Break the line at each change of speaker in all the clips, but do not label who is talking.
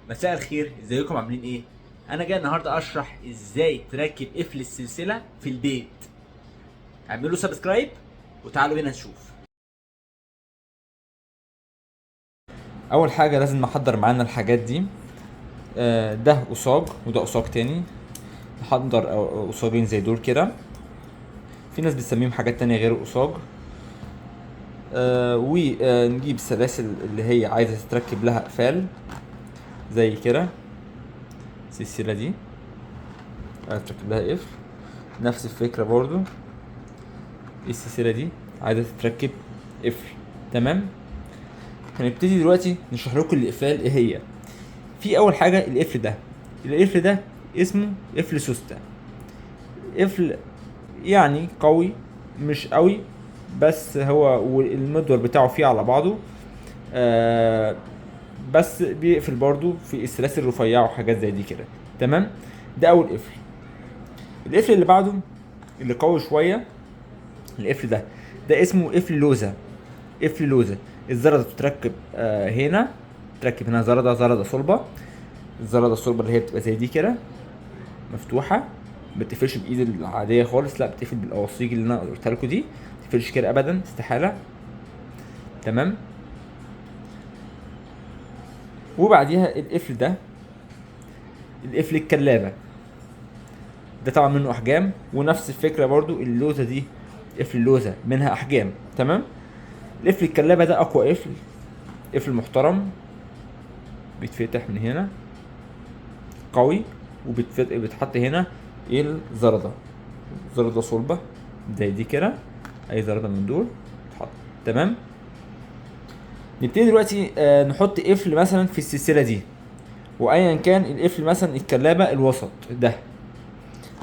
مساء الخير، ازيكم عاملين ايه؟ انا جاي النهارده اشرح ازاي تركب قفل السلسله في البيت. اعملوا سبسكرايب وتعالوا بينا نشوف.
اول حاجه لازم نحضر معانا الحاجات دي. ده قصاج وده قصاج تاني. نحضر قصاجين زي دول كده. في ناس بتسميهم حاجات تانية غير القصاج. ونجيب سلاسل اللي هي عايزه تتركب لها اقفال زي كده. السلسله دي عايزه تركب لها قفل، نفس الفكره برضو. السلسله دي عايزه تتركب قفل. تمام. هنبتدي دلوقتي نشرح لكم الاقفال ايه هي. في اول حاجه القفل ده اسمه قفل سوسته. قفل يعني قوي مش قوي، بس هو والمدور بتاعه فيه على بعضه. آه بس بيقفل برضو في السلاسل الرفيعه وحاجات زي دي كده. تمام. ده اول قفل. القفل اللي بعده اللي قوي شويه. القفل ده اسمه قفل لوزه. قفل لوزه. الزرده بتتركب هنا. تركب هنا زرده صلبه. الزرده الصلبه اللي هي بتبقى زي دي كده مفتوحه. ما بتقفلش بايد العاديه خالص، لا بتقفل بالاوصيج اللي انا قلتها لكم دي. ما بتقفلش كده ابدا، استحاله. تمام. وبعديها القفل الكلابه. ده طبعا منه احجام، ونفس الفكره برضو اللوزه دي. قفل اللوزه منها احجام. تمام. القفل الكلابه ده اقوى قفل محترم. بيتفتح من هنا قوي، وبيتحط هنا الزردة. زردة صلبة زي دي كده. اي زردة من دول تحط. تمام. نبتدي دلوقتي نحط قفل مثلا في السلسلة دي، وايا كان القفل مثلا الكلابة الوسط ده.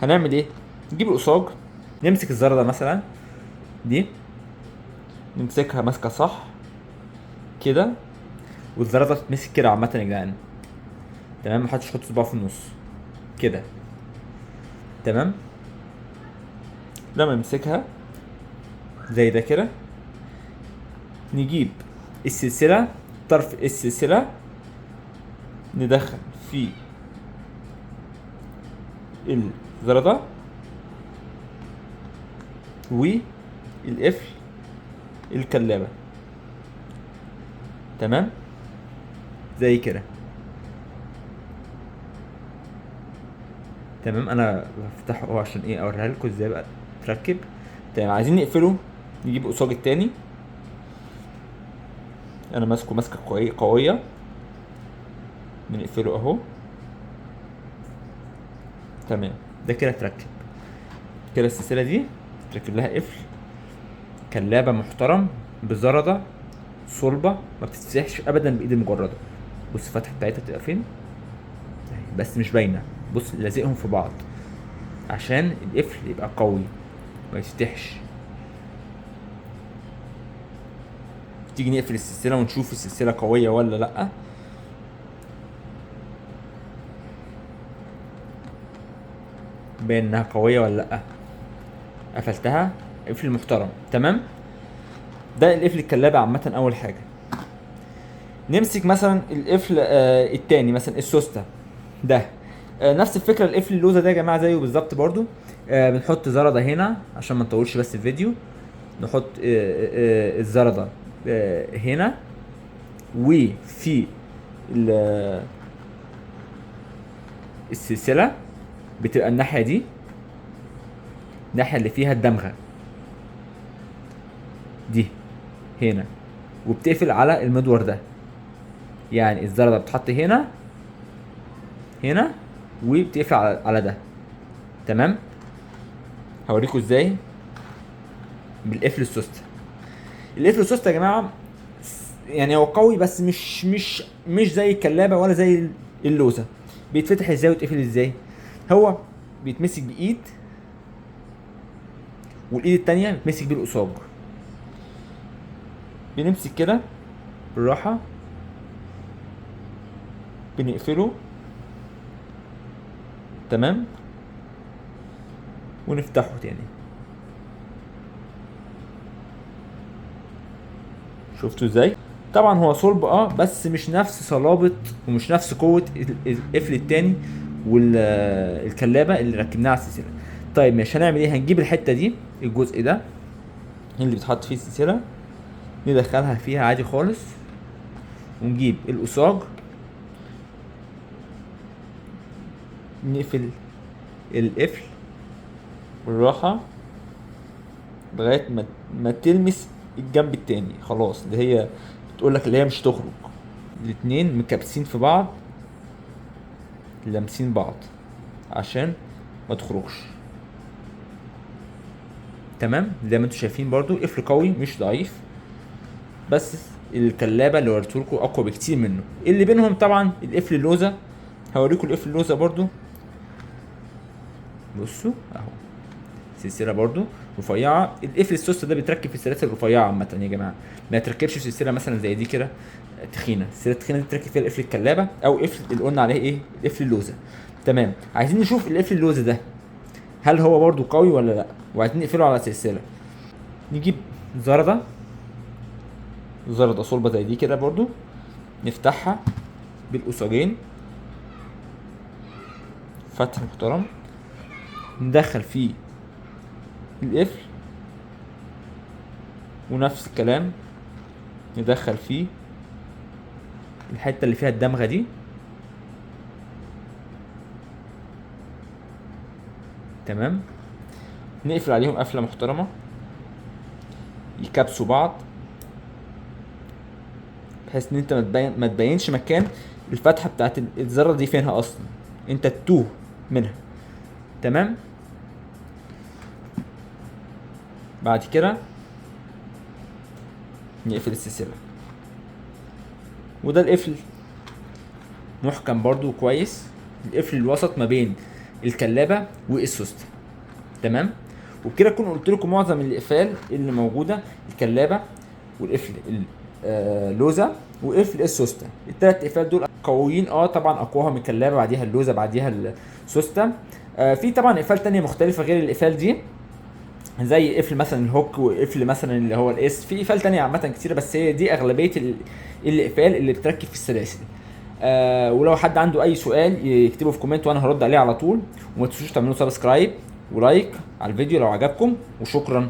هنعمل ايه؟ نجيب القصاج، نمسك الزردة مثلا دي، نمسكها ماسكة صح كده. والزردة تتمسك كده عامة يا جدعان. تمام. محدش يحط صباعه في النص كده. تمام. لما نمسكها زي ده كده، نجيب السلسلة، طرف السلسلة ندخل في الزردة والقفل الكلابة. تمام. زي كده. تمام. انا بفتحه اهو عشان ايه اوريها لكم ازاي بقى تركب. تمام. عايزين نقفله، نجيب قصاج التاني. انا ماسكه ماسكه قوية. بنقفله اهو. تمام. ده كده اتركب. كده السلسلة دي تركب لها قفل كلابة محترم بزردة صلبة ما بتتفتحش ابدا بايد المجردة. بص الفتحة بتاعتها بتبقى فين بس مش باينة. بص لازقهم في بعض عشان القفل يبقى قوي ما يفتحش. تيجي نقفل السلسلة ونشوف السلسلة قوية ولا لأ. باين انها قوية ولا لأ. قفلتها. قفل محترم. تمام. ده القفل الكلابة عامة. أول حاجة نمسك مثلا القفل التاني مثلا السوسته ده. نفس الفكرة. القفل اللوزة ده يا جماعة زيه بالظبط برضو. بنحط زردة هنا عشان ما نطولش بس الفيديو. نحط الزردة هنا، وفي السلسلة بتبقى الناحية دي، الناحية اللي فيها الدمغة دي هنا، وبتقفل على المدور ده. يعني الزردة بتحط هنا وبتقفل على ده. تمام. هوريكم ازاي بالقفل السوسته. القفل السوسته يا جماعه يعني هو قوي بس مش زي الكلابه ولا زي اللوزه. بيتفتح ازاي ويتقفل ازاي؟ هو بيتمسك بايد، والايد التانية بتمسك بيه القصاج. بنمسك كده بالراحه، بنقفله. تمام. ونفتحه تاني. شفتوا ازاي؟ طبعا هو صلب بس مش نفس صلابة ومش نفس قوة القفل التاني والكلابة اللي ركبناها على السلسلة. طيب ماشي، هنعمل ايه؟ هنجيب الحتة دي، الجزء ده اللي بيتحط فيه السلسلة، ندخلها فيها عادي خالص، ونجيب القصاج نقفل القفل بالراحة لغاية ما تلمس الجنب التاني، خلاص اللي هي بتقولك اللي هي مش تخرج. الاتنين مكبسين في بعض، لامسين بعض عشان ما تخرجش. تمام، زي ما انتوا شايفين برضو قفل قوي مش ضعيف، بس الكلابه اللي وريتهولكوا اقوى بكتير منه. اللي بينهم طبعا القفل اللوزه، هوريكم القفل اللوزه برضو. بصوا اهو، سلسله برضو رفيعه. القفل السوسته ده بيتركب في السلاسل الرفيعه عامه يا جماعه، ما يتركبش في سلسله مثلا زي دي كده تخينه. السلسله التخينه دي تركب فيها القفل الكلابه او قفل اللي قلنا عليه ايه، القفل اللوزه. تمام، عايزين نشوف القفل اللوزه ده هل هو برضو قوي ولا لا، وعايزين نقفله على سلسله. نجيب زردة صلبة زي دي كده برضو، نفتحها بالقصاجين فتح محترم، ندخل فيه القفل، ونفس الكلام ندخل فيه الحتة اللي فيها الدمغة دي. تمام، نقفل عليهم قفلة محترمة يكبسوا بعض، بحيث ان انت ما تبينش مكان الفتحة بتاعت الذرة دي فينها اصلا، انت تتوه منها. تمام، بعد كده نقفل السلسلة، وده القفل محكم برضو كويس، القفل الوسط ما بين الكلابة والسوستة. تمام، وبكده اكون قلت لكم معظم الاقفال اللي موجودة، الكلابة والقفل اللوزة وقفل السوستة. التلات اقفال دول قويين طبعا، اقواهم الكلابة بعديها اللوزة بعديها السوستة. في طبعا اقفال تانية مختلفة غير الاقفال دي، زي قفل مثلا الهوك وقفل مثلا اللي هو الاس. في اقفال تانية عامة كتيرة، بس هي دي اغلبية الاقفال اللي بتركب في السلاسل. ولو حد عنده اي سؤال يكتبه في كومنت وانا هرد عليه على طول. وما تنسوش تعملوا سبسكرايب ولايك على الفيديو لو عجبكم، وشكرا.